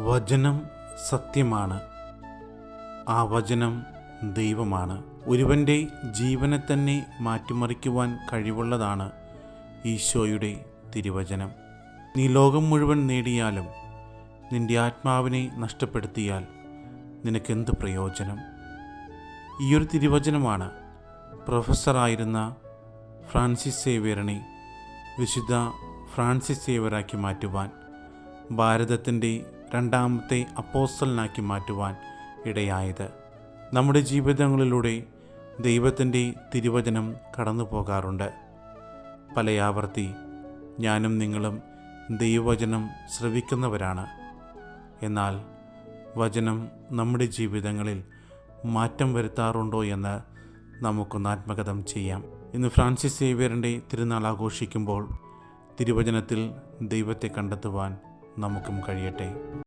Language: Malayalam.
വചനം സത്യമാണ്. ആ വചനം ദൈവമാണ്. ഒരുവൻ്റെ ജീവനെ തന്നെ മാറ്റിമറിക്കുവാൻ കഴിവുള്ളതാണ് ഈശോയുടെ തിരുവചനം. നീ ലോകം മുഴുവൻ നേടിയാലും നിന്റെ ആത്മാവിനെ നഷ്ടപ്പെടുത്തിയാൽ നിനക്കെന്ത് പ്രയോജനം? ഈയൊരു തിരുവചനമാണ് പ്രൊഫസറായിരുന്ന ഫ്രാൻസിസ് സേവ്യറിനെ വിശുദ്ധ ഫ്രാൻസിസ് സേവ്യറാക്കി മാറ്റുവാൻ, ഭാരതത്തിൻ്റെ രണ്ടാമത്തെ അപ്പോസ്തലനാക്കി മാറ്റുവാൻ ഇടയായത്. നമ്മുടെ ജീവിതങ്ങളിലൂടെ ദൈവത്തിൻ്റെ തിരുവചനം കടന്നു പോകാറുണ്ട്. പലയാവർത്തി ഞാനും നിങ്ങളും ദൈവവചനം ശ്രവിക്കുന്നവരാണ്. എന്നാൽ വചനം നമ്മുടെ ജീവിതങ്ങളിൽ മാറ്റം വരുത്താറുണ്ടോ എന്ന് നമുക്കൊന്ന് ആത്മകഥം ചെയ്യാം. ഇന്ന് ഫ്രാൻസിസ് സേവ്യറിൻ്റെ തിരുനാൾ ആഘോഷിക്കുമ്പോൾ തിരുവചനത്തിൽ ദൈവത്തെ കണ്ടെത്തുവാൻ നമുക്കും കഴിയട്ടെ.